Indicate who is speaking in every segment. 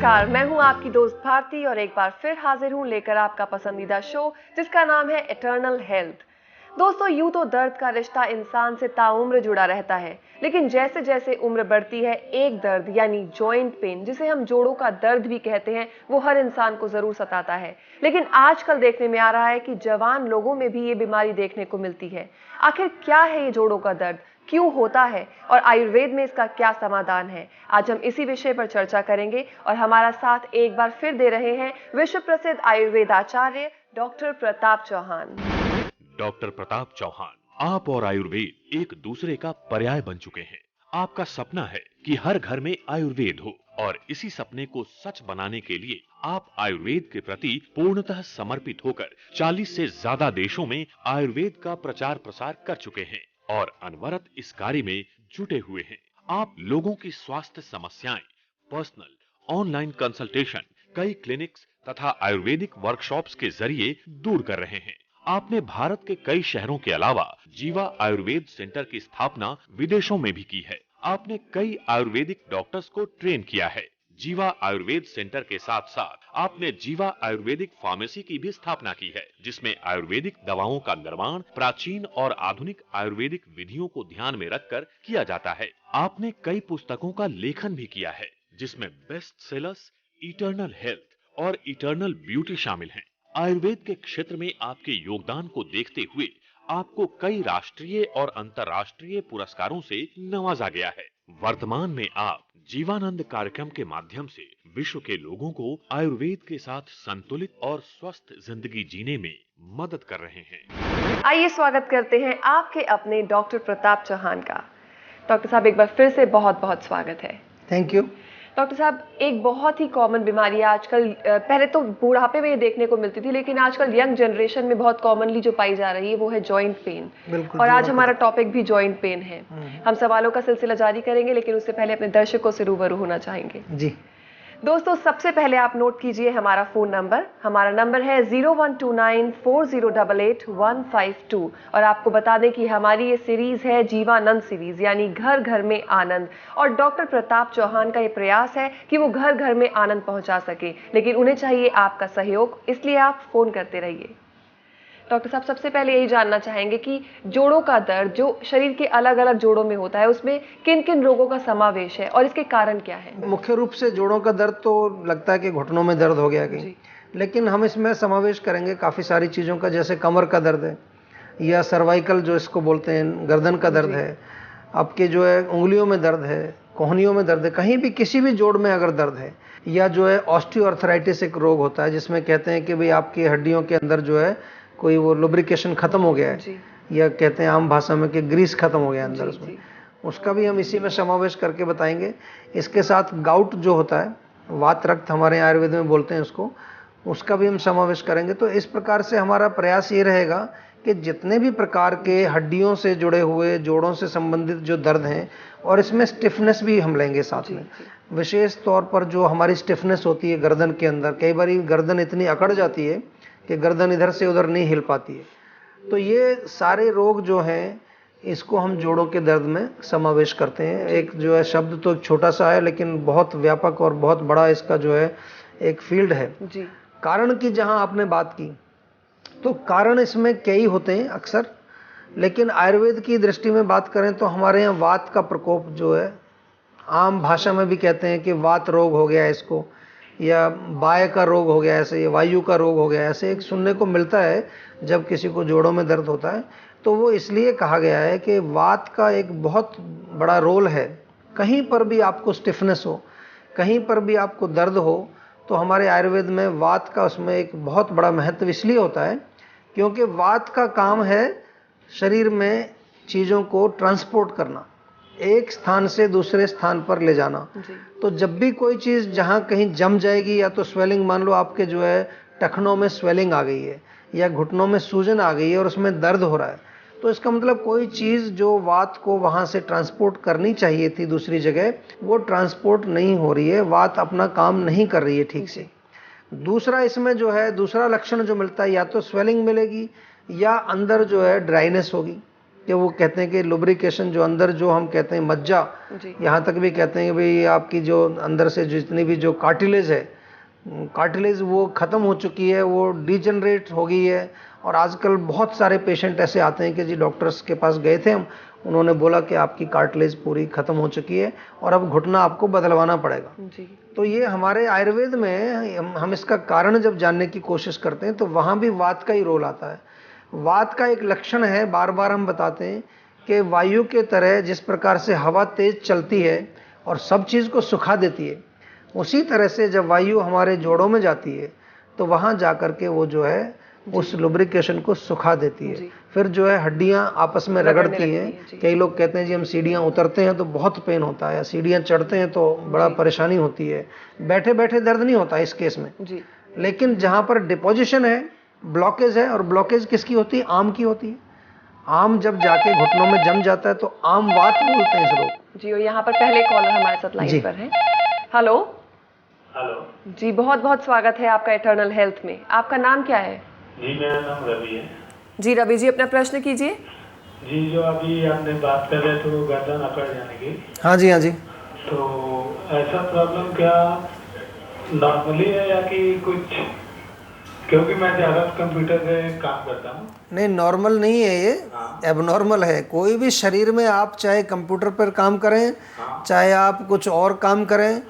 Speaker 1: नमस्कार, मैं हूं आपकी दोस्त भारती और एक बार फिर हाजिर हूं लेकर आपका पसंदीदा शो जिसका नाम है इटर्नल हेल्थ। दोस्तों, यूं तो दर्द का रिश्ता इंसान से ताउम्र जुड़ा रहता है, लेकिन जैसे जैसे उम्र बढ़ती है एक दर्द यानी जॉइंट पेन, जिसे हम जोड़ों का दर्द भी कहते हैं, वो हर इंसान को जरूर सताता है। लेकिन आजकल देखने में आ रहा है कि जवान लोगों में भी ये बीमारी देखने को मिलती है। आखिर क्या है ये जोड़ों का दर्द, क्यों होता है और आयुर्वेद में इसका क्या समाधान है? आज हम इसी विषय पर चर्चा करेंगे और हमारा साथ एक बार फिर दे रहे हैं विश्व प्रसिद्ध आयुर्वेद आचार्य डॉक्टर प्रताप चौहान।
Speaker 2: डॉक्टर प्रताप चौहान, आप और आयुर्वेद एक दूसरे का पर्याय बन चुके हैं। आपका सपना है कि हर घर में आयुर्वेद हो और इसी सपने को सच बनाने के लिए आप आयुर्वेद के प्रति पूर्णतः समर्पित होकर 40 से ज्यादा देशों में आयुर्वेद का प्रचार प्रसार कर चुके हैं और अनवरत इस कार्य में जुटे हुए हैं। आप लोगों की स्वास्थ्य समस्याएं पर्सनल, ऑनलाइन कंसल्टेशन, कई क्लिनिक्स तथा आयुर्वेदिक वर्कशॉप्स के जरिए दूर कर रहे हैं। आपने भारत के कई शहरों के अलावा जीवा आयुर्वेद सेंटर की स्थापना विदेशों में भी की है। आपने कई आयुर्वेदिक डॉक्टर्स को ट्रेन किया है। जीवा आयुर्वेद सेंटर के साथ साथ आपने जीवा आयुर्वेदिक फार्मेसी की भी स्थापना की है, जिसमें आयुर्वेदिक दवाओं का निर्माण प्राचीन और आधुनिक आयुर्वेदिक विधियों को ध्यान में रखकर किया जाता है। आपने कई पुस्तकों का लेखन भी किया है, जिसमें बेस्ट सेलर्स, इटर्नल हेल्थ और इटर्नल ब्यूटी शामिल हैं। आयुर्वेद के क्षेत्र में आपके योगदान को देखते हुए आपको कई राष्ट्रीय और अंतर्राष्ट्रीय पुरस्कारों से नवाजा गया है। वर्तमान में आप जीवानंद कार्यक्रम के माध्यम से विश्व के लोगों को आयुर्वेद के साथ संतुलित और स्वस्थ जिंदगी जीने में मदद कर रहे हैं।
Speaker 1: आइए स्वागत करते हैं आपके अपने डॉक्टर प्रताप चौहान का। डॉक्टर साहब, एक बार फिर से बहुत बहुत स्वागत है।
Speaker 3: Thank you.
Speaker 1: डॉक्टर साहब, एक बहुत ही कॉमन बीमारी है आजकल, पहले तो बुढ़ापे में ये देखने को मिलती थी, लेकिन आजकल यंग जनरेशन में बहुत कॉमनली जो पाई जा रही है वो है जॉइंट पेन। और आज हमारा टॉपिक भी जॉइंट पेन है। हम सवालों का सिलसिला जारी करेंगे, लेकिन उससे पहले अपने दर्शकों से रूबरू होना चाहेंगे।
Speaker 3: जी
Speaker 1: दोस्तों, सबसे पहले आप नोट कीजिए हमारा फोन नंबर। हमारा नंबर है 0129408152 और आपको बता दें कि हमारी ये सीरीज है जीवानंद सीरीज, यानी घर घर में आनंद। और डॉक्टर प्रताप चौहान का ये प्रयास है कि वो घर घर में आनंद पहुंचा सके, लेकिन उन्हें चाहिए आपका सहयोग, इसलिए आप फोन करते रहिए। डॉक्टर साहब, सबसे पहले यही जानना चाहेंगे कि जोड़ों का दर्द जो शरीर के अलग अलग जोड़ों में होता है, उसमें किन किन रोगों का समावेश है और इसके कारण क्या है?
Speaker 3: मुख्य रूप से जोड़ों का दर्द तो लगता है कि घुटनों में दर्द हो गया कहीं, लेकिन हम इसमें समावेश करेंगे काफ़ी सारी चीज़ों का, जैसे कमर का दर्द है या सर्वाइकल जो इसको बोलते हैं, गर्दन का दर्द है, आपके जो है उंगलियों में दर्द है, कोहनियों में दर्द है, कहीं भी किसी भी जोड़ में अगर दर्द है, या जो है ऑस्टियोआर्थराइटिस एक रोग होता है जिसमें कहते हैं कि भाई आपकी हड्डियों के अंदर जो है कोई वो लुब्रिकेशन खत्म हो गया है, या कहते हैं आम भाषा में कि ग्रीस खत्म हो गया अंदर उसमें, उसका भी हम इसी में समावेश करके बताएंगे। इसके साथ गाउट जो होता है, वात रक्त हमारे आयुर्वेद में बोलते हैं उसको, उसका भी हम समावेश करेंगे। तो इस प्रकार से हमारा प्रयास ये रहेगा कि जितने भी प्रकार के हड्डियों से जुड़े हुए जोड़ों से संबंधित जो दर्द हैं, और इसमें स्टिफनेस भी हम लेंगे साथ में, विशेष तौर पर जो हमारी स्टिफनेस होती है गर्दन के अंदर, कई बार गर्दन इतनी अकड़ जाती है कि गर्दन इधर से उधर नहीं हिल पाती है। तो ये सारे रोग जो हैं, इसको हम जोड़ों के दर्द में समावेश करते हैं। एक जो है शब्द तो छोटा सा है, लेकिन बहुत व्यापक और बहुत बड़ा इसका जो है एक फील्ड है जी। कारण की जहां आपने बात की, तो कारण इसमें कई होते हैं अक्सर, लेकिन आयुर्वेद की दृष्टि में बात करें तो हमारे यहाँ वात का प्रकोप जो है, आम भाषा में भी कहते हैं कि वात रोग हो गया इसको, या वाय का रोग हो गया ऐसे, या वायु का रोग हो गया ऐसे, एक सुनने को मिलता है जब किसी को जोड़ों में दर्द होता है। तो वो इसलिए कहा गया है कि वात का एक बहुत बड़ा रोल है। कहीं पर भी आपको स्टिफनेस हो, कहीं पर भी आपको दर्द हो, तो हमारे आयुर्वेद में वात का उसमें एक बहुत बड़ा महत्व इसलिए होता है क्योंकि वात का काम है शरीर में चीज़ों को ट्रांसपोर्ट करना, एक स्थान से दूसरे स्थान पर ले जाना। तो जब भी कोई चीज़ जहाँ कहीं जम जाएगी, या तो स्वेलिंग, मान लो आपके जो है टखनों में स्वेलिंग आ गई है या घुटनों में सूजन आ गई है और उसमें दर्द हो रहा है, तो इसका मतलब कोई चीज़ जो वात को वहाँ से ट्रांसपोर्ट करनी चाहिए थी दूसरी जगह, वो ट्रांसपोर्ट नहीं हो रही है, वात अपना काम नहीं कर रही है ठीक से। दूसरा इसमें जो है दूसरा लक्षण जो मिलता है, या तो स्वेलिंग मिलेगी या अंदर जो है ड्राइनेस होगी, कि वो कहते हैं कि लुब्रिकेशन जो अंदर जो हम कहते हैं मज्जा, यहाँ तक भी कहते हैं कि भाई आपकी जो अंदर से जितनी भी जो कार्टिलेज है, कार्टिलेज वो ख़त्म हो चुकी है, वो डिजनरेट हो गई है। और आजकल बहुत सारे पेशेंट ऐसे आते हैं कि जी डॉक्टर्स के पास गए थे हम, उन्होंने बोला कि आपकी कार्टिलेज पूरी ख़त्म हो चुकी है और अब घुटना आपको बदलवाना पड़ेगा जी। तो ये हमारे आयुर्वेद में हम इसका कारण जब जानने की कोशिश करते हैं तो वहाँ भी वात का ही रोल आता है। वात का एक लक्षण है, बार बार हम बताते हैं कि वायु के तरह जिस प्रकार से हवा तेज चलती है और सब चीज़ को सुखा देती है, उसी तरह से जब वायु हमारे जोड़ों में जाती है तो वहाँ जा कर के वो जो है उस लुब्रिकेशन को सुखा देती है। फिर जो है हड्डियाँ आपस में रगड़ती हैं। कई लोग कहते हैं जी हम सीढ़ियाँ उतरते हैं तो बहुत पेन होता है, सीढ़ियाँ चढ़ते हैं तो बड़ा परेशानी होती है, बैठे बैठे दर्द नहीं होता इस केस में जी। लेकिन जहाँ पर डिपोजिशन है, ब्लॉकेज है, और ब्लॉकेज किसकी होती है? आम की होती है। आम जब जाके घुटनों में जम जाता है तो आम वात बोलते हैं इस रोग
Speaker 1: जी। और यहाँ पर पहले कॉलर हमारे साथ लाइन पर है। हेलो जी, बहुत बहुत स्वागत है आपका इटर्नल हेल्थ में। आपका नाम क्या है?
Speaker 4: जी मेरा नाम रवि है।
Speaker 1: जी रवि जी, अपना प्रश्न कीजिए।
Speaker 4: जी जो अभी आपने बात कर रहे थे वो गर्दन अकड़ जाने की।
Speaker 3: हाँ जी, हाँ जी।
Speaker 4: तो ऐसा प्रॉब्लम क्या नॉर्मली है या कि कुछ, क्योंकि मैं ज़्यादा कंप्यूटर पे काम करता हूँ।
Speaker 3: नहीं, नॉर्मल नहीं है ये, एबनॉर्मल है। कोई भी शरीर में आप चाहे कंप्यूटर पर काम करें, चाहे आप कुछ और काम करें,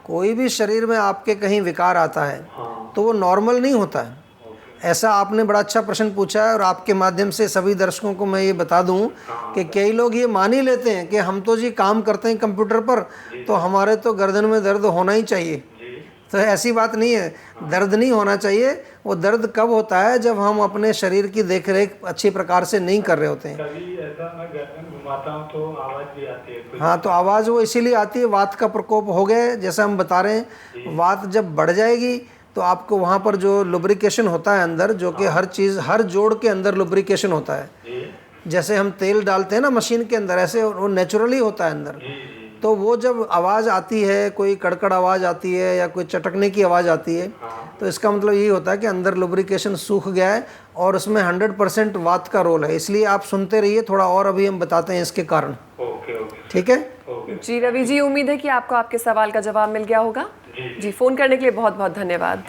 Speaker 3: कोई भी शरीर में आपके कहीं विकार आता है तो वो नॉर्मल नहीं होता है। ऐसा आपने बड़ा अच्छा प्रश्न पूछा है और आपके माध्यम से सभी दर्शकों को मैं ये बता दूं कि कई लोग ये मान ही लेते हैं कि हम तो जी काम करते हैं कंप्यूटर पर तो हमारे तो गर्दन में दर्द होना ही चाहिए। तो ऐसी बात नहीं है, दर्द नहीं होना चाहिए। वो दर्द कब होता है? जब हम अपने शरीर की देखरेख अच्छी प्रकार से नहीं कर रहे होते हैं।
Speaker 4: कभी ऐसा मैं गर्दन घुमाता हूँ तो आवाज़ भी आती है।
Speaker 3: हाँ, तो आवाज़ वो इसीलिए आती है, वात का प्रकोप हो गया है। जैसा हम बता रहे हैं, वात जब बढ़ जाएगी तो आपको वहाँ पर जो लुब्रिकेशन होता है अंदर, जो कि हर चीज़, हर जोड़ के अंदर लुब्रिकेशन होता है। जैसे हम तेल डालते हैं ना मशीन के अंदर, ऐसे वो नेचुरली होता है अंदर। तो वो जब आवाज़ आती है, कोई कड़कड़ आवाज़ आती है या कोई चटकने की आवाज़ आती है, तो इसका मतलब यही होता है कि अंदर लुब्रिकेशन सूख गया है और उसमें 100% वात का रोल है। इसलिए आप सुनते रहिए, थोड़ा और अभी हम बताते हैं इसके कारण। ठीक है
Speaker 1: जी रवि जी, उम्मीद है कि आपको आपके सवाल का जवाब मिल गया होगा जी। फ़ोन करने के लिए बहुत बहुत धन्यवाद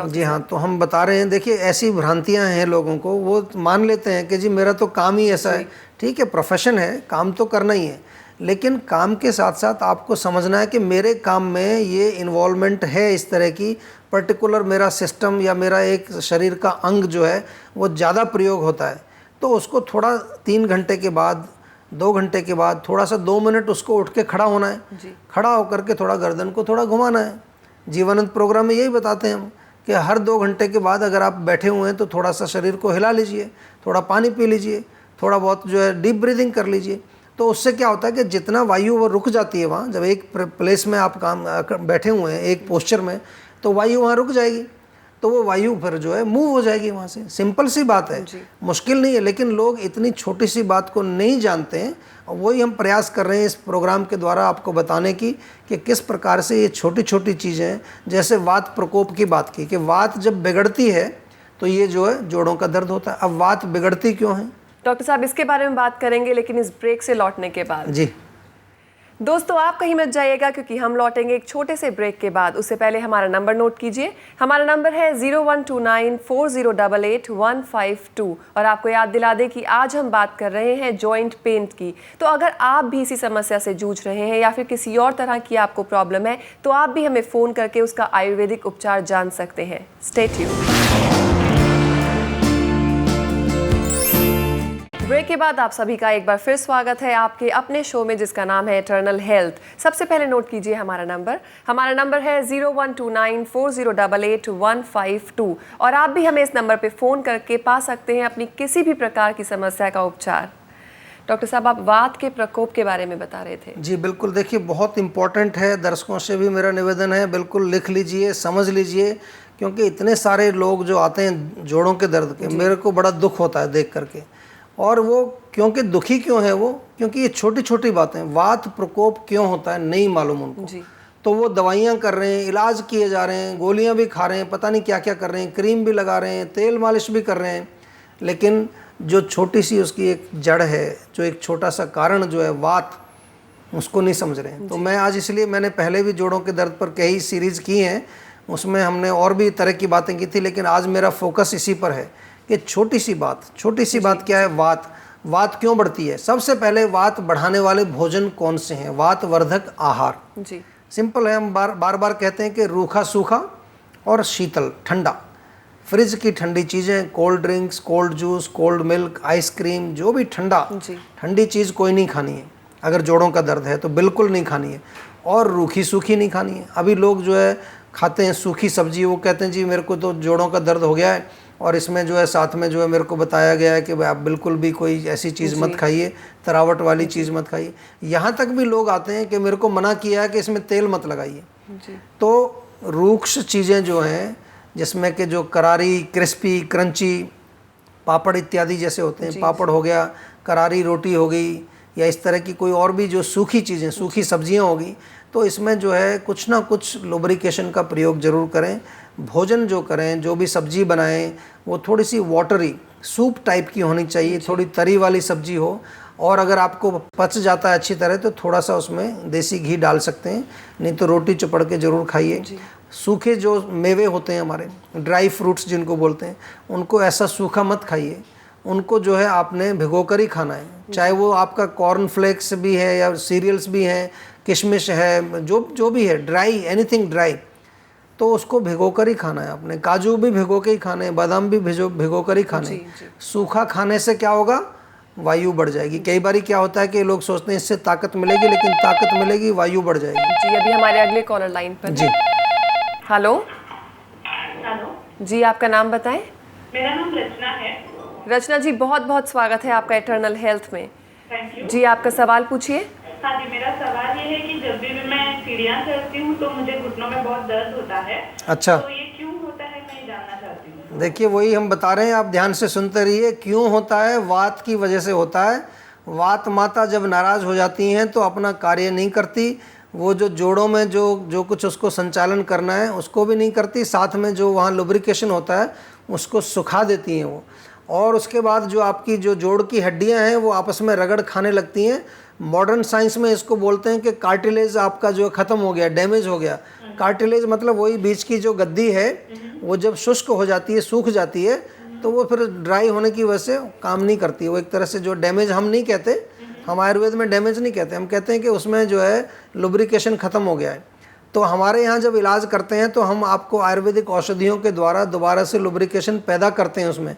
Speaker 3: जी। हाँ, तो हम बता रहे हैं, देखिए ऐसी भ्रांतियां हैं लोगों को, वो मान लेते हैं कि जी मेरा तो काम ही ऐसा है। ठीक है, प्रोफेशन है, काम तो करना ही है, लेकिन काम के साथ साथ आपको समझना है कि मेरे काम में ये इन्वॉल्वमेंट है, इस तरह की पर्टिकुलर मेरा सिस्टम या मेरा एक शरीर का अंग जो है वो ज़्यादा प्रयोग होता है। तो उसको थोड़ा 3 घंटे के बाद, 2 घंटे के बाद थोड़ा सा 2 मिनट उसको उठ के खड़ा होना है जी। खड़ा होकर के थोड़ा गर्दन को थोड़ा घुमाना है। जीवनानंद प्रोग्राम में यही बताते हैं हम कि हर 2 घंटे के बाद अगर आप बैठे हुए हैं तो थोड़ा सा शरीर को हिला लीजिए, थोड़ा पानी पी लीजिए, थोड़ा बहुत जो है डीप ब्रीदिंग कर लीजिए। तो उससे क्या होता है कि जितना वायु वो रुक जाती है वहाँ, जब एक प्लेस में आप काम बैठे हुए हैं एक पोस्चर में, तो वायु वहाँ रुक जाएगी, तो वो वायु फिर जो है मूव हो जाएगी वहाँ से। सिंपल सी बात है, मुश्किल नहीं है, लेकिन लोग इतनी छोटी सी बात को नहीं जानते हैं। और वही हम प्रयास कर रहे हैं इस प्रोग्राम के द्वारा आपको बताने की कि किस प्रकार से ये छोटी छोटी चीज़ें, जैसे वात प्रकोप की बात की कि वात जब बिगड़ती है तो ये जो है जोड़ों का दर्द होता है। अब वात बिगड़ती क्यों है
Speaker 1: डॉक्टर साहब, इसके बारे में बात करेंगे, लेकिन इस ब्रेक से लौटने के बाद।
Speaker 3: जी
Speaker 1: दोस्तों, आप कहीं मत जाइएगा क्योंकि हम लौटेंगे एक छोटे से ब्रेक के बाद। उससे पहले हमारा नंबर नोट कीजिए। हमारा नंबर है 012940885152 और आपको याद दिला दें कि आज हम बात कर रहे हैं जॉइंट पेन की। तो अगर आप भी इसी समस्या से जूझ रहे हैं या फिर किसी और तरह की आपको प्रॉब्लम है तो आप भी हमें फ़ोन करके उसका आयुर्वेदिक उपचार जान सकते हैं। Stay tuned. ब्रेक के बाद आप सभी का एक बार फिर स्वागत है आपके अपने शो में जिसका नाम है इटर्नल हेल्थ। सबसे पहले नोट कीजिए हमारा नंबर है 012940885152 और आप भी हमें इस नंबर पे फ़ोन करके पा सकते हैं अपनी किसी भी प्रकार की समस्या का उपचार। डॉक्टर साहब, आप वात के प्रकोप के बारे में बता रहे थे।
Speaker 3: जी बिल्कुल, देखिए बहुत इम्पोर्टेंट है। दर्शकों से भी मेरा निवेदन है, बिल्कुल लिख लीजिए, समझ लीजिए, क्योंकि इतने सारे लोग जो आते हैं जोड़ों के दर्द के, मेरे को बड़ा दुख होता है देख करके। और वो क्योंकि दुखी क्यों है वो, क्योंकि ये छोटी छोटी बातें, वात प्रकोप क्यों होता है नहीं मालूम उनको जी। तो वो दवाइयाँ कर रहे हैं, इलाज किए जा रहे हैं, गोलियाँ भी खा रहे हैं, पता नहीं क्या क्या कर रहे हैं, क्रीम भी लगा रहे हैं, तेल मालिश भी कर रहे हैं, लेकिन जो छोटी सी उसकी एक जड़ है, जो एक छोटा सा कारण जो है वात, उसको नहीं समझ रहे हैं। तो मैं आज इसलिए मैंने पहले भी जोड़ों के दर्द पर कई सीरीज़ की हैं, उसमें हमने और भी तरह की बातें की थी, लेकिन आज मेरा फोकस इसी पर है कि छोटी सी बात क्या है, वात। वात क्यों बढ़ती है? सबसे पहले वात बढ़ाने वाले भोजन कौन से हैं? वात वर्धक आहार
Speaker 1: जी।
Speaker 3: सिंपल है, हम बार बार कहते हैं कि रूखा सूखा और शीतल ठंडा, फ्रिज की ठंडी चीज़ें, cold drinks, cold juice, cold milk, ice cream, जो भी ठंडी चीज़ कोई नहीं खानी है। अगर जोड़ों का दर्द है तो बिल्कुल नहीं खानी है, और रूखी सूखी नहीं खानी है। अभी लोग जो है खाते हैं सूखी सब्जी, वो कहते हैं जी मेरे को तो जोड़ों का दर्द हो गया है और इसमें जो है साथ में जो है मेरे को बताया गया है कि भाई आप बिल्कुल भी कोई ऐसी चीज़ मत खाइए, तरावट वाली चीज़ मत खाइए। यहाँ तक भी लोग आते हैं कि मेरे को मना किया है कि इसमें तेल मत लगाइए। तो रूक्ष चीज़ें जो हैं, जिसमें कि जो करारी, क्रिस्पी, क्रंची, पापड़ इत्यादि जैसे होते हैं, पापड़ हो गया, करारी रोटी हो गई, या इस तरह की कोई और भी जो सूखी चीज़ें, सूखी सब्जियां होगी, तो इसमें जो है कुछ ना कुछ लुब्रिकेशन का प्रयोग ज़रूर करें। भोजन जो करें, जो भी सब्जी बनाएं, वो थोड़ी सी वाटरी सूप टाइप की होनी चाहिए, थोड़ी तरी वाली सब्जी हो, और अगर आपको पच जाता है अच्छी तरह तो थोड़ा सा उसमें देसी घी डाल सकते हैं, नहीं तो रोटी चुपड़ के ज़रूर खाइए। सूखे जो मेवे होते हैं हमारे, ड्राई फ्रूट्स जिनको बोलते हैं, उनको ऐसा सूखा मत खाइए, उनको जो है आपने भिगोकर ही खाना है। चाहे वो आपका कॉर्न फ्लेक्स भी है या सीरियल्स भी हैं, किशमिश है, जो भी है, ड्राई, एनीथिंग ड्राई, तो उसको भिगोकर ही खाना है आपने। काजू भी भिगो के ही खाने हैं, बादाम भी भिगोकर ही खाने हैं। सूखा खाने से क्या होगा? वायु बढ़ जाएगी। कई बार क्या होता है कि लोग सोचते हैं इससे ताकत मिलेगी, लेकिन ताकत मिलेगी, वायु बढ़ जाएगी।
Speaker 1: जी, अभी हमारे अगले कॉलर लाइन पर
Speaker 3: जी।
Speaker 1: हेलो
Speaker 5: हेलो
Speaker 1: जी, आपका नाम बताएं।
Speaker 5: मेरा नाम रचना है।
Speaker 1: रचना जी, बहुत बहुत स्वागत है आपका इटर्नल हेल्थ में।
Speaker 5: Thank you.
Speaker 3: जी,
Speaker 1: आपका सवाल पूछिए।
Speaker 5: हाँ जी, मेरा सवाल ये है कि जब भी मैं सीढ़ियाँ चढ़ती हूँ तो मुझे घुटनों में बहुत दर्द होता है।
Speaker 3: अच्छा,
Speaker 5: तो ये क्यों होता है, मैं जानना चाहती हूँ।
Speaker 3: देखिए वही हम बता रहे हैं, आप ध्यान से सुनते रहिए। क्यों होता है? वात की वजह से होता है। वात माता जब नाराज़ हो जाती हैं तो अपना कार्य नहीं करती, वो जो जोड़ों में जो कुछ उसको संचालन करना है उसको भी नहीं करती, साथ में जो वहाँ लुब्रिकेशन होता है उसको सुखा देती हैं वो। और उसके बाद जो आपकी जो जोड़ की हड्डियां हैं वो आपस में रगड़ खाने लगती हैं। मॉडर्न साइंस में इसको बोलते हैं कि कार्टिलेज आपका जो ख़त्म हो गया, डैमेज हो गया। कार्टिलेज मतलब वही बीच की जो गद्दी है, वो जब शुष्क हो जाती है, सूख जाती है, तो वो फिर ड्राई होने की वजह से काम नहीं करती है। वो एक तरह से जो डैमेज, हम नहीं कहते, हम आयुर्वेद में डैमेज नहीं कहते, हम कहते हैं कि उसमें जो है लुब्रिकेशन ख़त्म हो गया है। तो हमारे यहाँ जब इलाज करते हैं तो हम आपको आयुर्वेदिक औषधियों के द्वारा दोबारा से लुब्रिकेशन पैदा करते हैं उसमें,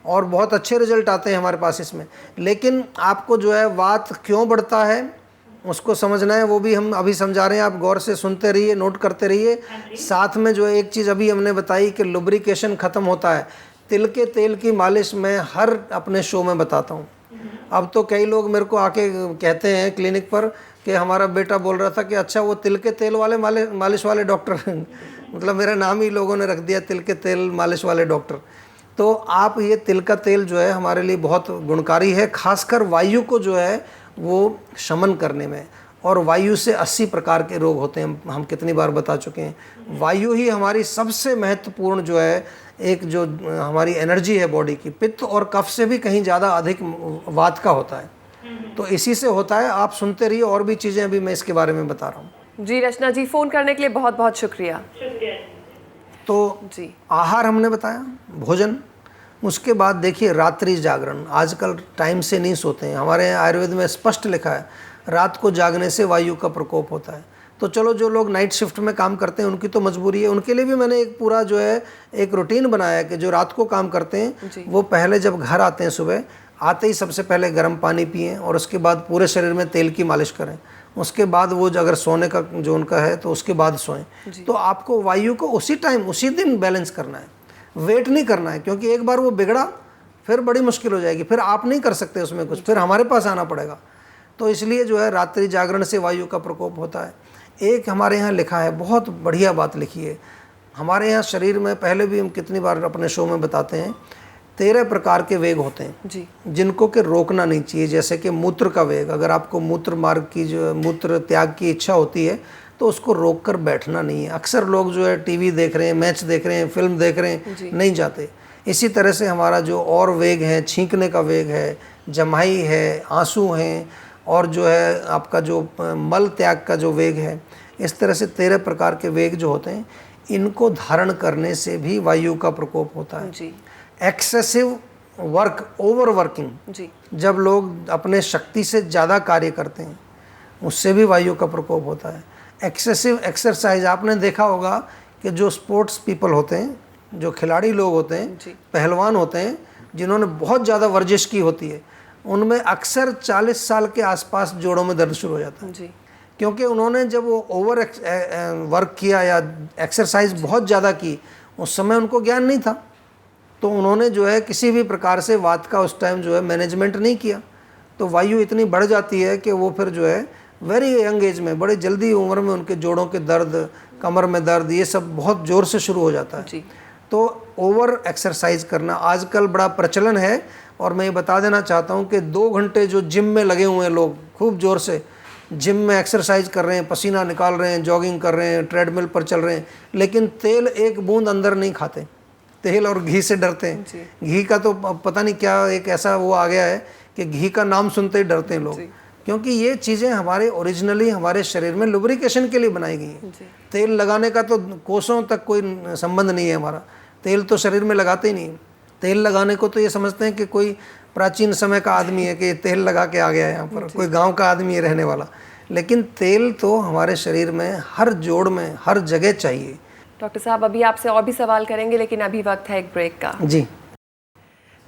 Speaker 3: और बहुत अच्छे रिजल्ट आते हैं हमारे पास इसमें। लेकिन आपको जो है वात क्यों बढ़ता है उसको समझना है, वो भी हम अभी समझा रहे हैं। आप गौर से सुनते रहिए, नोट करते रहिए। साथ में जो है एक चीज़ अभी हमने बताई कि लुब्रिकेशन ख़त्म होता है। तिल के तेल की मालिश मैं हर अपने शो में बताता हूँ। अब तो कई लोग मेरे को आके कहते हैं क्लिनिक पर कि हमारा बेटा बोल रहा था कि अच्छा वो तिल के तेल वाले मालिश वाले डॉक्टर मतलब मेरा नाम ही लोगों ने रख दिया, तिल के तेल मालिश वाले डॉक्टर। तो आप ये तिल का तेल जो है हमारे लिए बहुत गुणकारी है, खासकर वायु को जो है वो शमन करने में। और वायु से 80 प्रकार के रोग होते हैं, हम कितनी बार बता चुके हैं। वायु ही हमारी सबसे महत्वपूर्ण जो है, एक जो हमारी एनर्जी है बॉडी की, पित्त और कफ से भी कहीं ज़्यादा अधिक वात का होता है। तो इसी से होता है। आप सुनते रहिए, और भी चीज़ें अभी मैं इसके बारे में बता रहा हूँ।
Speaker 1: जी रचना जी, फ़ोन करने के लिए बहुत बहुत शुक्रिया।
Speaker 3: तो
Speaker 1: जी,
Speaker 3: आहार हमने बताया, भोजन। उसके बाद देखिए रात्रि जागरण, आजकल टाइम से नहीं सोते हैं। हमारे यहाँ आयुर्वेद में स्पष्ट लिखा है रात को जागने से वायु का प्रकोप होता है। तो चलो जो लोग नाइट शिफ्ट में काम करते हैं उनकी तो मजबूरी है, उनके लिए भी मैंने एक पूरा जो है एक रूटीन बनाया है कि जो रात को काम करते हैं वो पहले जब घर आते हैं, सुबह आते ही सबसे पहले गर्म पानी पिएं और उसके बाद पूरे शरीर में तेल की मालिश करें। उसके बाद वो अगर सोने का जो उनका है तो उसके बाद सोएं। तो आपको वायु को उसी टाइम उसी दिन बैलेंस करना है, वेट नहीं करना है, क्योंकि एक बार वो बिगड़ा फिर बड़ी मुश्किल हो जाएगी, फिर आप नहीं कर सकते उसमें कुछ, फिर हमारे पास आना पड़ेगा। तो इसलिए जो है रात्रि जागरण से वायु का प्रकोप होता है। एक हमारे यहाँ लिखा है, बहुत बढ़िया बात लिखी है हमारे यहाँ शरीर में, पहले भी हम कितनी बार अपने शो में बताते हैं, 13 प्रकार के वेग होते हैं
Speaker 1: जी,
Speaker 3: जिनको कि रोकना नहीं चाहिए। जैसे कि मूत्र का वेग, अगर आपको मूत्र मार्ग की जो मूत्र त्याग की इच्छा होती है तो उसको रोक कर बैठना नहीं है। अक्सर लोग जो है टीवी देख रहे हैं, मैच देख रहे हैं, फिल्म देख रहे हैं, नहीं जाते। इसी तरह से हमारा जो और वेग है, छींकने का वेग है, जमाई है, आंसू हैं, और जो है आपका जो मल त्याग का जो वेग है, इस तरह से 13 प्रकार के वेग जो होते हैं, इनको धारण करने से भी वायु का प्रकोप होता है
Speaker 1: जी
Speaker 3: एक्सेसिव वर्क, ओवर वर्किंग,
Speaker 1: जी
Speaker 3: जब लोग अपने शक्ति से ज़्यादा कार्य करते हैं उससे भी वायु का प्रकोप होता है। एक्सेसिव एक्सरसाइज, आपने देखा होगा कि जो स्पोर्ट्स पीपल होते हैं, जो खिलाड़ी लोग होते हैं,
Speaker 1: जी।
Speaker 3: पहलवान होते हैं, जिन्होंने बहुत ज़्यादा वर्जिश की होती है, उनमें अक्सर 40 साल के आसपास जोड़ों में दर्द शुरू हो जाता है,
Speaker 1: जी
Speaker 3: क्योंकि उन्होंने जब वो ओवर वर्क किया या एक्सरसाइज बहुत ज़्यादा की, उस समय उनको ज्ञान नहीं था, तो उन्होंने जो है किसी भी प्रकार से वात का उस टाइम जो है मैनेजमेंट नहीं किया, तो वायु इतनी बढ़ जाती है कि वो फिर जो है वेरी यंग एज में, बड़ी जल्दी उम्र में उनके जोड़ों के दर्द, कमर में दर्द, ये सब बहुत ज़ोर से शुरू हो जाता है।
Speaker 1: जी
Speaker 3: तो ओवर एक्सरसाइज करना आजकल बड़ा प्रचलन है, और मैं ये बता देना चाहता हूँ कि 2 घंटे जो जिम में लगे हुए हैं लोग, खूब ज़ोर से जिम में एक्सरसाइज कर रहे हैं, पसीना निकाल रहे हैं, जॉगिंग कर रहे हैं, ट्रेडमिल पर चल रहे हैं, लेकिन तेल एक बूंद अंदर नहीं खाते, तेल और घी से डरते हैं। घी का तो पता नहीं क्या एक ऐसा वो आ गया है कि घी का नाम सुनते ही डरते हैं लोग, क्योंकि ये चीज़ें हमारे ओरिजिनली हमारे शरीर में लुब्रिकेशन के लिए बनाई गई हैं। तेल लगाने का तो कोसों तक कोई संबंध नहीं है हमारा, तेल तो शरीर में लगाते ही नहीं। तेल लगाने को तो ये समझते हैं कि कोई प्राचीन समय का आदमी है कि तेल लगा के आ गया है यहाँ पर, कोई गांव का आदमी है रहने वाला, लेकिन तेल तो हमारे शरीर में हर जोड़ में हर जगह चाहिए।
Speaker 1: डॉक्टर साहब, अभी आपसे और भी सवाल करेंगे, लेकिन अभी वक्त है एक ब्रेक का।
Speaker 3: जी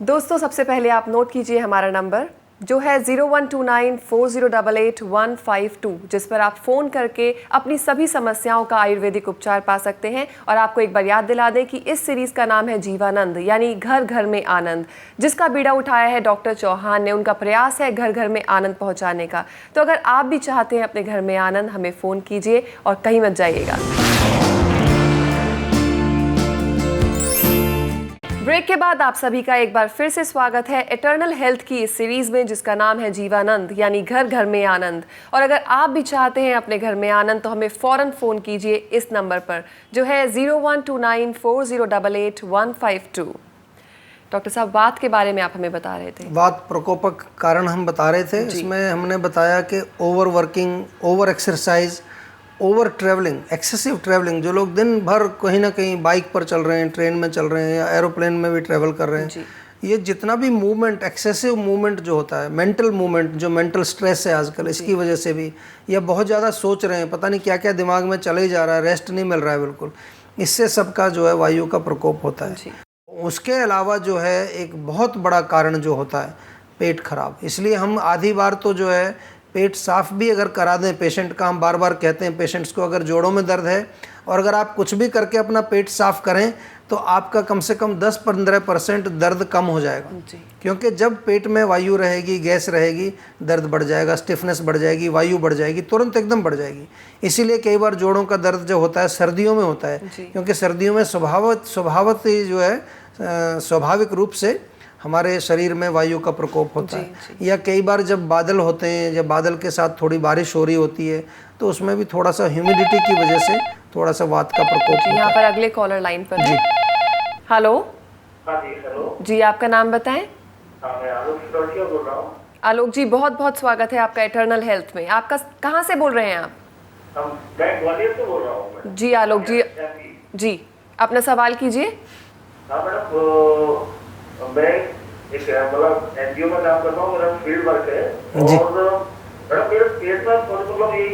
Speaker 1: दोस्तों, सबसे पहले आप नोट कीजिए हमारा नंबर जो है 012940885152, जिस पर आप फ़ोन करके अपनी सभी समस्याओं का आयुर्वेदिक उपचार पा सकते हैं। और आपको एक बार याद दिला दें कि इस सीरीज़ का नाम है जीवानंद, यानी घर घर में आनंद, जिसका बीड़ा उठाया है डॉक्टर चौहान ने। उनका प्रयास है घर घर में आनंद पहुंचाने का। तो अगर आप भी चाहते हैं अपने घर में आनंद, हमें फ़ोन कीजिए और कहीं मत जाइएगा। ब्रेक के बाद आप सभी का एक बार फिर से स्वागत है इटर्नल हेल्थ की इस सीरीज में, जिसका नाम है जीवानंद, यानी घर घर में आनंद। और अगर आप भी चाहते हैं अपने घर में आनंद, तो हमें फ़ौरन फ़ोन कीजिए इस नंबर पर जो है 012940885152। डॉक्टर साहब, वात के बारे में आप हमें बता रहे थे।
Speaker 3: वात प्रकोपक कारण हम बता रहे थे। इसमें हमने बताया कि over working, over exercise, over travelling, excessive travelling, जो लोग दिन भर कहीं ना कहीं बाइक पर चल रहे हैं, ट्रेन में चल रहे हैं या एरोप्लेन में भी ट्रैवल कर रहे हैं, ये जितना भी मूवमेंट, एक्सेसिव मूवमेंट जो होता है, मेंटल मूवमेंट, जो मेंटल स्ट्रेस है आजकल, इसकी वजह से भी, या बहुत ज़्यादा सोच रहे हैं, पता नहीं क्या क्या दिमाग में चले ही जा रहा है, रेस्ट नहीं मिल रहा है बिल्कुल, इससे सबका जो है वायु का प्रकोप होता है। उसके अलावा जो है एक बहुत बड़ा कारण जो होता है पेट खराब। इसलिए हम आधी बार तो जो है पेट साफ भी अगर करा दें पेशेंट का, हम बार बार कहते हैं पेशेंट्स को, अगर जोड़ों में दर्द है और अगर आप कुछ भी करके अपना पेट साफ करें तो आपका कम से कम 10-15% दर्द कम हो जाएगा। क्योंकि जब पेट में वायु रहेगी, गैस रहेगी, दर्द बढ़ जाएगा, स्टिफनेस बढ़ जाएगी, वायु बढ़ जाएगी, तुरंत एकदम बढ़ जाएगी। इसीलिए कई बार जोड़ों का दर्द जो होता है सर्दियों में होता है, क्योंकि सर्दियों में स्वभावत ही जो है स्वाभाविक रूप से हमारे शरीर में वायु का प्रकोप होता है। या कई बार जब बादल होते हैं, जब बादल के साथ थोड़ी बारिश हो रही होती है, तो उसमें भी थोड़ा सा ह्यूमिडिटी की वजह से थोड़ा सा वात का प्रकोप होता है।
Speaker 1: यहाँ पर अगले कॉलर लाइन पर जी। हेलो।
Speaker 6: हाँ जी, हेलो
Speaker 1: जी, आपका नाम बताएं।
Speaker 6: मैं आलोक सिसोदिया बोल रहा हूँ।
Speaker 1: आलोक जी, बहुत बहुत स्वागत है आपका इटर्नल हेल्थ में। आपका कहाँ से बोल रहे हैं आप?
Speaker 6: मैं ग्वालियर से बोल रहा हूँ।
Speaker 1: जी आलोक जी, जी अपना सवाल कीजिए।
Speaker 6: हाँ मैडम, मैं एक मतलब एनजीओ में काम करता हूँ, मेरा फील्ड वर्क है, और मैडम मेरे पेट में मतलब ये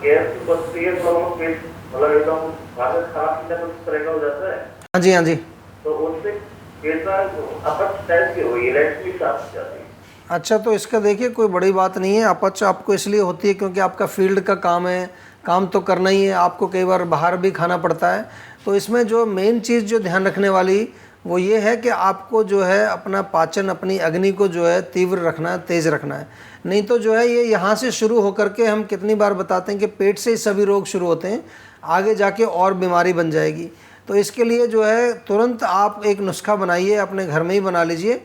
Speaker 6: गैस बनती है, पेट मतलब एकदम खाना पीना कुछ तरह का हो जाता है।
Speaker 3: हाँ जी, हाँ जी।
Speaker 6: तो उससे पेट में अपच टाइप की हुई, रेड भी साफ जाती है।
Speaker 3: अच्छा, तो इसका देखिए कोई बड़ी बात नहीं है। अपच आपको इसलिए होती है क्योंकि आपका फील्ड का काम है, काम तो करना ही है, आपको कई बार बाहर भी खाना पड़ता है। तो इसमें जो मेन चीज़ जो ध्यान रखने वाली वो ये है कि आपको जो है अपना पाचन, अपनी अग्नि को जो है तीव्र रखना है, तेज़ रखना है। नहीं तो जो है ये यहाँ से शुरू होकर के, हम कितनी बार बताते हैं कि पेट से ही सभी रोग शुरू होते हैं, आगे जाके और बीमारी बन जाएगी। तो इसके लिए जो है तुरंत आप एक नुस्खा बनाइए, अपने घर में ही बना लीजिए।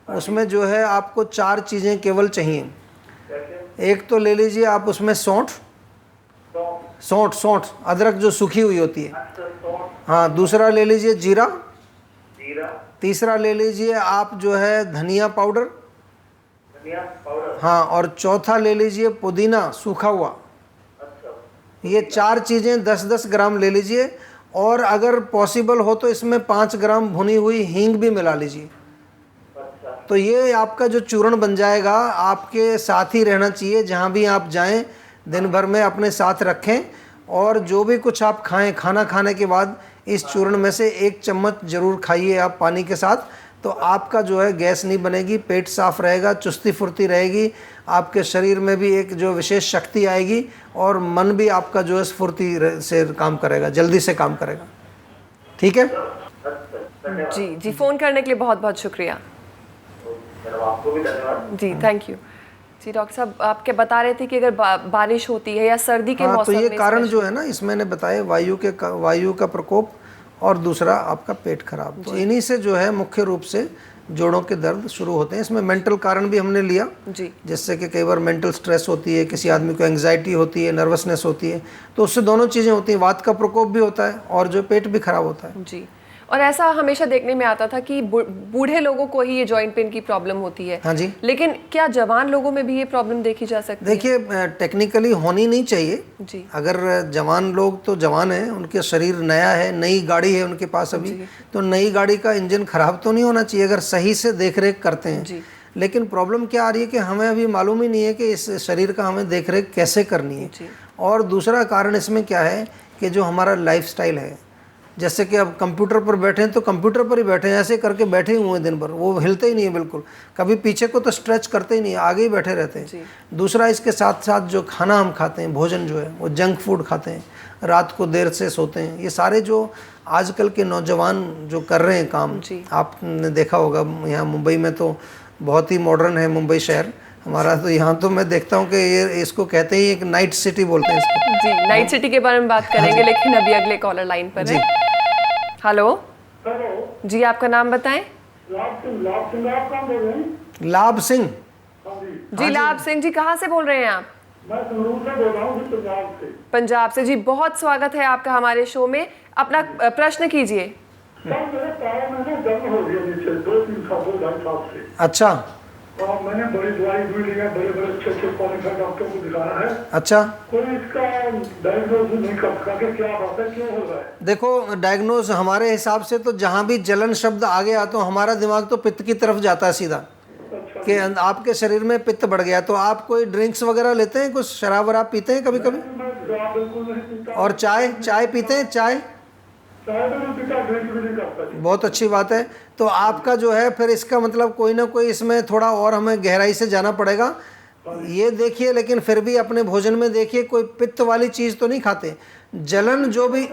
Speaker 3: उसमें जो है आपको 4 चीज़ें केवल चाहिए। एक तो ले लीजिए आप उसमें सौंठ, अदरक जो सूखी हुई होती है। हाँ, दूसरा ले लीजिए जीरा, तीसरा ले लीजिए आप जो है धनिया पाउडर,
Speaker 6: धनिया पाउडर।
Speaker 3: हाँ, और चौथा ले लीजिए पुदीना सूखा हुआ।
Speaker 6: अच्छा।
Speaker 3: ये 4 चीज़ें 10-10 ग्राम ले लीजिए, और अगर पॉसिबल हो तो इसमें 5 ग्राम भुनी हुई हींग भी मिला लीजिए।
Speaker 6: अच्छा।
Speaker 3: तो ये आपका जो चूर्ण बन जाएगा, आपके साथ ही रहना चाहिए, जहाँ भी आप जाएं दिन भर में अपने साथ रखें, और जो भी कुछ आप खाएं, खाना खाने के बाद इस चूर्ण में से 1 चम्मच जरूर खाइए आप पानी के साथ। तो आपका जो है गैस नहीं बनेगी, पेट साफ रहेगा, चुस्ती फुर्ती रहेगी, आपके शरीर में भी एक जो विशेष शक्ति आएगी, और मन भी आपका जो है स्फूर्ति से काम करेगा, जल्दी से काम करेगा। ठीक है
Speaker 1: जी जी, फ़ोन करने के लिए बहुत बहुत शुक्रिया।
Speaker 6: आपको भी धन्यवाद
Speaker 1: जी, थैंक यू। जी डॉक्टर साहब, आपके बता रहे थे कि अगर बारिश होती है या सर्दी के
Speaker 3: हाँ,
Speaker 1: मौसम
Speaker 3: तो ये
Speaker 1: में
Speaker 3: कारण जो है ना, इसमें मैंने बताया वायु का प्रकोप, और दूसरा आपका पेट खराब। तो इन्हीं से जो है मुख्य रूप से जोड़ों के दर्द शुरू होते हैं। इसमें मेंटल कारण भी हमने लिया,
Speaker 1: जी,
Speaker 3: जिससे कि कई बार मेंटल स्ट्रेस होती है, किसी आदमी को एंग्जाइटी होती है, नर्वसनेस होती है, तो उससे दोनों चीज़ें होती हैं। वात का प्रकोप भी होता है और जो पेट भी खराब होता है।
Speaker 1: जी। और ऐसा हमेशा देखने में आता था कि बूढ़े लोगों को ही ये जॉइंट पेन की प्रॉब्लम होती है।
Speaker 3: हाँ जी।
Speaker 1: लेकिन क्या जवान लोगों में भी ये प्रॉब्लम देखी जा सकती है?
Speaker 3: देखिए, टेक्निकली होनी नहीं चाहिए
Speaker 1: जी।
Speaker 3: अगर जवान लोग तो जवान हैं, उनके शरीर नया है, नई गाड़ी है उनके पास अभी, तो नई गाड़ी का इंजन खराब तो नहीं होना चाहिए अगर सही से देख रेख करते हैं।
Speaker 1: जी।
Speaker 3: लेकिन प्रॉब्लम क्या आ रही है कि हमें अभी मालूम ही नहीं है कि इस शरीर का हमें देख रेख कैसे करनी है।
Speaker 1: जी।
Speaker 3: और दूसरा कारण इसमें क्या है कि जो हमारा लाइफस्टाइल है, जैसे कि अब कंप्यूटर पर बैठे हैं तो कंप्यूटर पर ही बैठे हैं, ऐसे करके बैठे ही हुए हैं दिन भर, वो हिलते ही नहीं है बिल्कुल, कभी पीछे को तो स्ट्रेच करते ही नहीं, आगे ही बैठे रहते हैं। दूसरा, इसके साथ साथ जो खाना हम खाते हैं, भोजन जो है वो जंक फूड खाते हैं, रात को देर से सोते हैं। ये सारे जो आजकल के नौजवान जो कर रहे हैं काम, आपने देखा होगा यहाँ मुंबई में तो बहुत ही मॉडर्न है मुंबई शहर हमारा। तो यहाँ तो मैं देखता हूँ कि ये इसको कहते ही एक नाइट सिटी बोलते हैं इसको।
Speaker 1: जी, नाइट सिटी के बारे में बात करेंगे, लेकिन अभी अगले कॉलर लाइन पर है। हेलो।
Speaker 4: हेलो
Speaker 1: जी, आपका नाम बताएं।
Speaker 4: लाभ सिंह आप कहाँ बोल रहे हैं?
Speaker 3: लाभ सिंह।
Speaker 4: हाँ जी,
Speaker 1: जी, लाभ सिंह जी, कहाँ से बोल रहे हैं आप?
Speaker 4: मैं संगरूर से बोल रहा हूँ, पंजाब से।
Speaker 1: पंजाब से। जी, बहुत स्वागत है आपका हमारे शो में। अपना प्रश्न कीजिए।
Speaker 4: सर, मेरे पैर में ना दर्द हो रही है नीचे 2-3 साल 2-2.5 साल से।
Speaker 3: अच्छा
Speaker 4: और मैंने बड़ी दवाई भी ली है, बड़े बड़े अच्छे क्वालिफाइड डॉक्टर को दिखाया है।
Speaker 3: अच्छा,
Speaker 4: कोई इसका डायग्नोसिस नहीं कर सका कि क्या बात है, क्यों हो रहा है?
Speaker 3: देखो, डायग्नोज हमारे हिसाब से तो जहाँ भी जलन शब्द आ गया तो हमारा दिमाग तो पित्त की तरफ जाता है सीधा, कि आपके शरीर में पित्त बढ़ गया। तो आप कोई ड्रिंक्स वगैरह लेते हैं, कुछ शराब वराब पीते हैं कभी कभी?
Speaker 4: मैं शराब बिल्कुल नहीं पीता।
Speaker 3: और चाय पीते हैं? चाय
Speaker 4: चाय भी नहीं पीता, ड्रिंक भी नहीं करता जी।
Speaker 3: बहुत अच्छी बात है। तो आपका जो है फिर इसका मतलब कोई ना कोई इसमें थोड़ा और हमें गहराई से जाना पड़ेगा। ये देखिए, लेकिन फिर भी अपने भोजन में देखिए कोई पित्त वाली चीज़ तो नहीं खाते। जलन जो भी,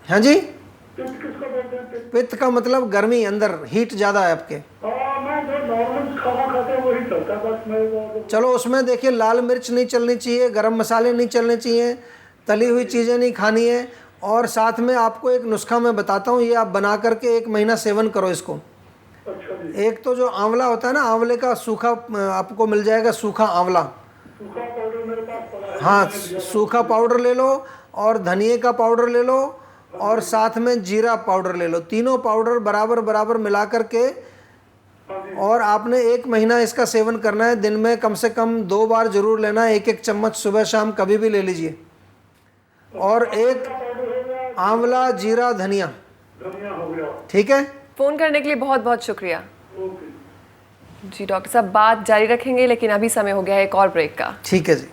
Speaker 3: हाँ जी,
Speaker 4: पित्त किसको बोलते हैं?
Speaker 3: पित्त का मतलब गर्मी, अंदर हीट ज़्यादा है आपके।
Speaker 4: मैं जो नॉर्मल खाना खाते हैं वही चलता है बस। मैं
Speaker 3: चलो, उसमें देखिए लाल मिर्च नहीं चलनी चाहिए, गरम मसाले नहीं चलने चाहिए, तली हुई चीज़ें नहीं खानी है। और साथ में आपको एक नुस्खा मैं बताता हूँ, ये आप बना करके 1 महीना सेवन करो इसको।
Speaker 4: अच्छा जी।
Speaker 3: एक तो जो आंवला होता है ना, आंवले का सूखा आपको मिल जाएगा, सूखा आंवला।
Speaker 4: सूखा पाउडर मेरे पास पड़ा है।
Speaker 3: हाँ, सूखा पाउडर ले लो, और धनिए का पाउडर ले लो, और साथ में जीरा पाउडर ले लो। तीनों पाउडर बराबर बराबर मिला करके, और आपने 1 महीना इसका सेवन करना है। दिन में कम से कम 2 बार जरूर लेना है, 1-1 चम्मच सुबह शाम कभी भी ले लीजिए। और एक आंवला, जीरा, धनिया।
Speaker 4: धनिया हो गया।
Speaker 3: ठीक है,
Speaker 1: फोन करने के लिए बहुत बहुत शुक्रिया।
Speaker 4: ओके
Speaker 1: जी डॉक्टर साहब, बात जारी रखेंगे, लेकिन अभी समय हो गया है एक और ब्रेक का।
Speaker 3: ठीक है जी।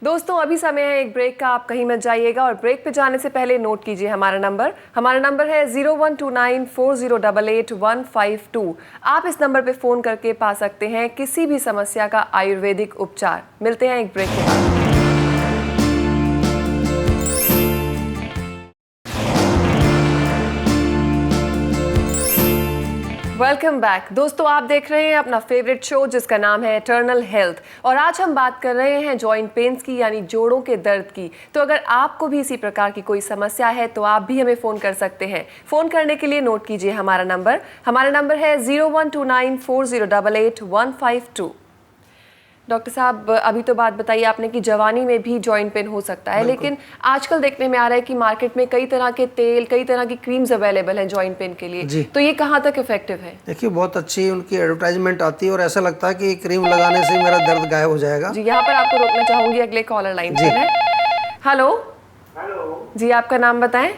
Speaker 1: दोस्तों, अभी समय है एक ब्रेक का, आप कहीं मत जाइएगा। और ब्रेक पे जाने से पहले नोट कीजिए हमारा नंबर है 012940885152। आप इस नंबर पे फ़ोन करके पा सकते हैं किसी भी समस्या का आयुर्वेदिक उपचार। मिलते हैं एक ब्रेक के बाद। वेलकम बैक दोस्तों, आप देख रहे हैं अपना फेवरेट शो जिसका नाम है इटर्नल हेल्थ। और आज हम बात कर रहे हैं जॉइंट पेन्स की, यानी जोड़ों के दर्द की। तो अगर आपको भी इसी प्रकार की कोई समस्या है तो आप भी हमें फ़ोन कर सकते हैं। फ़ोन करने के लिए नोट कीजिए हमारा नंबर है 012940885152। डॉक्टर साहब, अभी तो बात बताइए आपने कि जवानी में भी जॉइंट पेन हो सकता है, लेकिन आजकल देखने में आ रहा है कि मार्केट में कई तरह के तेल, कई तरह की क्रीम्स अवेलेबल हैं जॉइंट पेन के लिए, तो ये कहाँ तक इफेक्टिव है?
Speaker 3: देखिए, बहुत अच्छी उनकी एडवर्टाइजमेंट आती है और ऐसा लगता है कि क्रीम लगाने से मेरा दर्द गायब हो जाएगा।
Speaker 1: जी, यहाँ पर आपको रोकना चाहूंगी, अगले कॉलर लाइन पे है। हेलो जी, आपका नाम बताएं।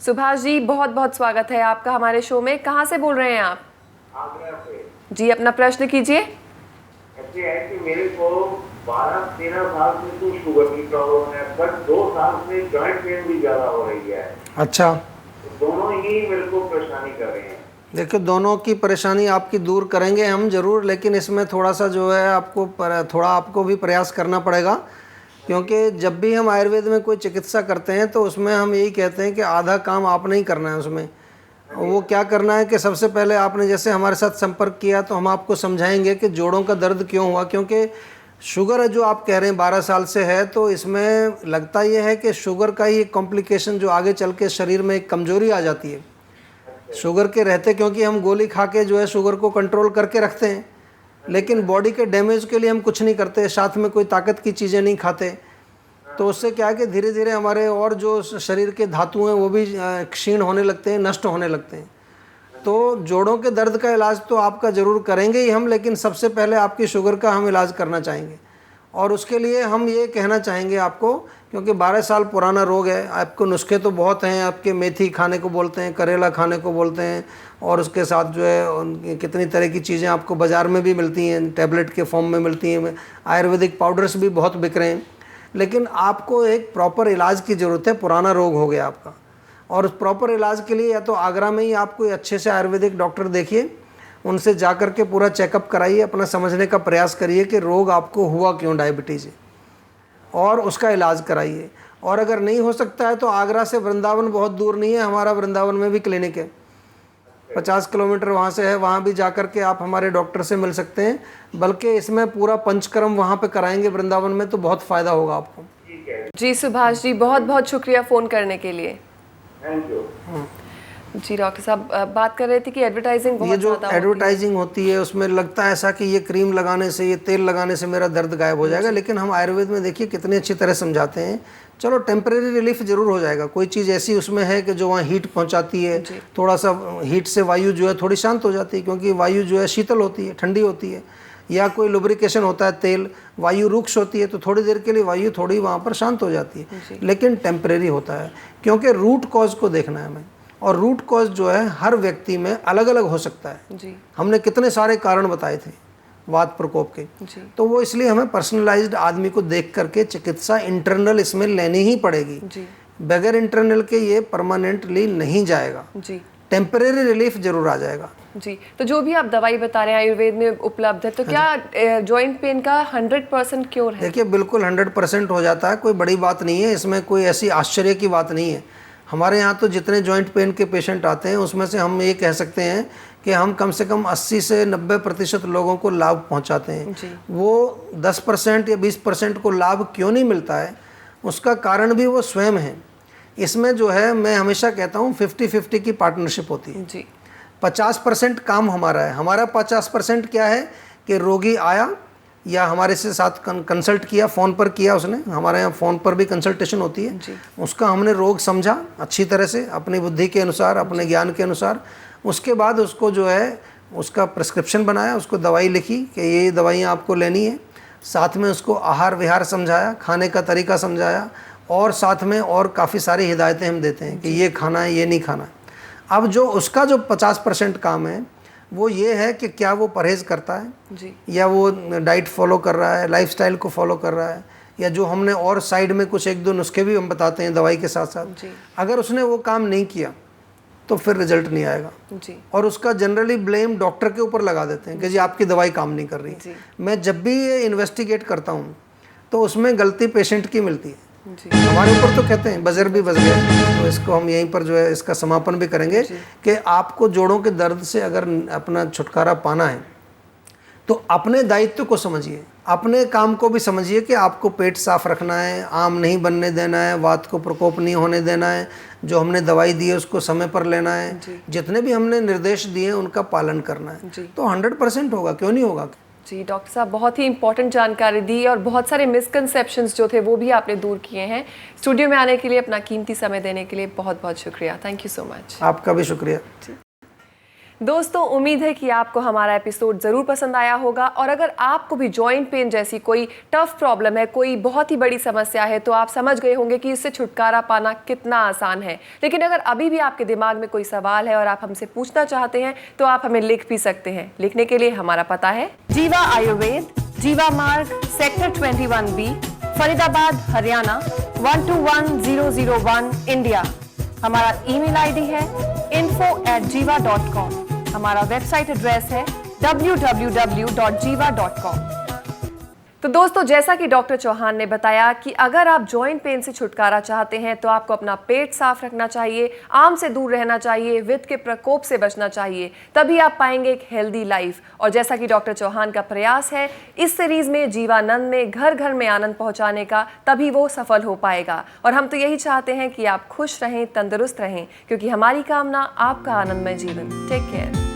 Speaker 1: सुभाष जी, बहुत बहुत स्वागत है आपका हमारे शो में। कहाँ से बोल रहे हैं आप?
Speaker 6: आगरा से।
Speaker 1: जी, अपना प्रश्न कीजिए।
Speaker 6: ऐसे है कि मेरे को 12-13 साल से तो शुगर की प्रॉब्लम है, बट 2 साल से जॉइंट पेन भी ज्यादा हो रही है।
Speaker 3: अच्छा,
Speaker 6: तो दोनों ही मेरे को परेशानी कर रहे हैं।
Speaker 3: देखिए, दोनों की परेशानी आपकी दूर करेंगे हम जरूर, लेकिन इसमें थोड़ा सा जो है आपको भी प्रयास करना पड़ेगा, क्योंकि जब भी हम आयुर्वेद में कोई चिकित्सा करते हैं तो उसमें हम यही कहते हैं कि आधा काम आपने ही करना है। उसमें वो क्या करना है कि सबसे पहले आपने जैसे हमारे साथ संपर्क किया तो हम आपको समझाएंगे कि जोड़ों का दर्द क्यों हुआ, क्योंकि शुगर जो आप कह रहे हैं 12 साल से है, तो इसमें लगता ये है कि शुगर का ही एक कॉम्प्लिकेशन जो आगे चल के शरीर में एक कमजोरी आ जाती है शुगर के रहते, क्योंकि हम गोली खा के जो है शुगर को कंट्रोल करके रखते हैं, लेकिन बॉडी के डैमेज के लिए हम कुछ नहीं करते, साथ में कोई ताकत की चीज़ें नहीं खाते। तो उससे क्या है कि धीरे धीरे हमारे और जो शरीर के धातु हैं वो भी क्षीण होने लगते हैं, नष्ट होने लगते हैं। तो जोड़ों के दर्द का इलाज तो आपका ज़रूर करेंगे ही हम, लेकिन सबसे पहले आपकी शुगर का हम इलाज करना चाहेंगे। और उसके लिए हम ये कहना चाहेंगे आपको, क्योंकि 12 साल पुराना रोग है, आपको नुस्खे तो बहुत हैं, आपके मेथी खाने को बोलते हैं, करेला खाने को बोलते हैं, और उसके साथ जो है कितनी तरह की चीज़ें आपको बाज़ार में भी मिलती हैं, टैबलेट के फॉर्म में मिलती हैं, आयुर्वेदिक पाउडर्स भी बहुत बिक रहे हैं। लेकिन आपको एक प्रॉपर इलाज की ज़रूरत है, पुराना रोग हो गया आपका, और उस प्रॉपर इलाज के लिए या तो आगरा में ही आप कोई अच्छे से आयुर्वेदिक डॉक्टर देखिए, उनसे जा कर के पूरा चेकअप कराइए, अपना समझने का प्रयास करिए कि रोग आपको हुआ क्यों डायबिटीज़, और उसका इलाज कराइए। और अगर नहीं हो सकता है तो आगरा से वृंदावन बहुत दूर नहीं है, हमारा वृंदावन में भी क्लिनिक है, 50 किलोमीटर वहाँ से है, वहाँ भी जा कर के आप हमारे डॉक्टर से मिल सकते हैं। बल्कि इसमें पूरा पंचकर्म वहाँ पे कराएंगे वृंदावन में, तो बहुत फ़ायदा होगा आपको।
Speaker 1: जी सुभाष जी, बहुत बहुत शुक्रिया फ़ोन करने के लिए।
Speaker 6: Thank you.
Speaker 1: जी डॉक्टर साहब, बात कर रहे थे कि एडवर्टाइजिंग बहुत
Speaker 3: ये जो
Speaker 1: ज़्यादा
Speaker 3: एडवर्टाइजिंग होती है उसमें लगता है ऐसा कि ये क्रीम लगाने से, ये तेल लगाने से मेरा दर्द गायब हो जाएगा, लेकिन हम आयुर्वेद में देखिए कितनी अच्छी तरह समझाते हैं। चलो टेम्परेरी रिलीफ जरूर हो जाएगा, कोई चीज़ ऐसी उसमें है कि जो वहाँ हीट पहुँचाती है, थोड़ा सा हीट से वायु जो है थोड़ी शांत हो जाती है, क्योंकि वायु जो है शीतल होती है, ठंडी होती है, या कोई लुब्रिकेशन होता है तेल, वायु रुक्ष होती है, तो थोड़ी देर के लिए वायु थोड़ी वहाँ पर शांत हो जाती है, लेकिन टेम्परेरी होता है, क्योंकि रूट कॉज को देखना है हमें। और रूट कॉज जो है हर व्यक्ति में अलग अलग हो सकता है।
Speaker 1: जी।
Speaker 3: हमने कितने सारे कारण बताए थे वात प्रकोप के, तो वो इसलिए हमें पर्सनलाइज्ड आदमी को देख करके चिकित्सा इंटरनल इसमें लेनी ही पड़ेगी। बगैर इंटरनल के ये परमानेंटली नहीं जाएगा, टेम्परेरी रिलीफ जरूर आ जाएगा।
Speaker 1: जी, तो जो भी आप दवाई बता रहे हैं आयुर्वेद में उपलब्ध है, तो क्या जॉइंट पेन का 100% क्योर है?
Speaker 3: देखिए, बिल्कुल 100% हो जाता है, कोई बड़ी बात नहीं है, इसमें कोई ऐसी आश्चर्य की बात नहीं है। हमारे यहाँ तो जितने जॉइंट पेन के पेशेंट आते हैं उसमें से हम ये कह सकते हैं कि हम कम से कम 80 से 90% लोगों को लाभ पहुँचाते हैं। वो 10% या 20% को लाभ क्यों नहीं मिलता है, उसका कारण भी वो स्वयं है। इसमें जो है, मैं हमेशा कहता हूँ 50-50 की पार्टनरशिप होती है। 50% काम हमारा है। हमारा 50% क्या है कि रोगी आया या हमारे से साथ कंसल्ट किया, फ़ोन पर किया उसने, हमारे यहाँ फ़ोन पर भी कंसल्टेशन होती है, उसका हमने रोग समझा अच्छी तरह से अपनी बुद्धि के अनुसार, अपने ज्ञान के अनुसार, उसके बाद उसको जो है उसका प्रिस्क्रिप्शन बनाया, उसको दवाई लिखी कि ये दवाइयाँ आपको लेनी है, साथ में उसको आहार विहार समझाया, खाने का तरीका समझाया, और साथ में और काफ़ी सारी हिदायतें हम देते हैं कि ये खाना है, ये नहीं खाना है। अब जो उसका जो 50% काम है वो ये है कि क्या वो परहेज़ करता है या वो डाइट फॉलो कर रहा है, लाइफस्टाइल को फॉलो कर रहा है, या जो हमने और साइड में कुछ 1-2 नुस्खे भी हम बताते हैं दवाई के साथ साथ। अगर उसने वो काम नहीं किया तो फिर रिजल्ट नहीं आएगा, और उसका जनरली ब्लेम डॉक्टर के ऊपर लगा देते हैं कि जी आपकी दवाई काम नहीं कर रही। मैं जब भी ये इन्वेस्टिगेट करता हूँ तो उसमें गलती पेशेंट की मिलती है, हमारे ऊपर तो कहते हैं बजर भी बज गया। तो इसको हम यहीं पर जो है इसका समापन भी करेंगे कि आपको जोड़ों के दर्द से अगर अपना छुटकारा पाना है तो अपने दायित्व को समझिए, अपने काम को भी समझिए कि आपको पेट साफ रखना है, आम नहीं बनने देना है, वात को प्रकोप नहीं होने देना है, जो हमने दवाई दी है उसको समय पर लेना है, जितने भी हमने निर्देश दिए उनका पालन करना है, तो 100% होगा, क्यों नहीं होगा।
Speaker 1: जी डॉक्टर साहब, बहुत ही इंपॉर्टेंट जानकारी दी और बहुत सारे मिसकंसेप्शंस जो थे वो भी आपने दूर किए हैं। स्टूडियो में आने के लिए, अपना कीमती समय देने के लिए बहुत बहुत शुक्रिया। Thank you so much.
Speaker 3: आपका भी शुक्रिया।
Speaker 1: दोस्तों, उम्मीद है कि आपको हमारा एपिसोड ज़रूर पसंद आया होगा और अगर आपको भी जॉइंट पेन जैसी कोई टफ प्रॉब्लम है, कोई बहुत ही बड़ी समस्या है, तो आप समझ गए होंगे कि इससे छुटकारा पाना कितना आसान है। लेकिन अगर अभी भी आपके दिमाग में कोई सवाल है और आप हमसे पूछना चाहते हैं तो आप हमें लिख भी सकते हैं। लिखने के लिए हमारा पता है जीवा आयुर्वेद, जीवा मार्ग, sector 21B, Faridabad, Haryana 121001, India. हमारा ईमेल आईडी है info@jiva.com। हमारा वेबसाइट एड्रेस है www.jiva.com। तो दोस्तों, जैसा कि डॉक्टर चौहान ने बताया कि अगर आप जॉइंट पेन से छुटकारा चाहते हैं तो आपको अपना पेट साफ रखना चाहिए, आम से दूर रहना चाहिए, वित्त के प्रकोप से बचना चाहिए, तभी आप पाएंगे एक हेल्दी लाइफ। और जैसा कि डॉक्टर चौहान का प्रयास है इस सीरीज में जीवानंद में घर घर में आनंद पहुंचाने का, तभी वो सफल हो पाएगा। और हम तो यही चाहते हैं कि आप खुश रहें, तंदुरुस्त रहें, क्योंकि हमारी कामना आपका आनंदमय जीवन। Take care.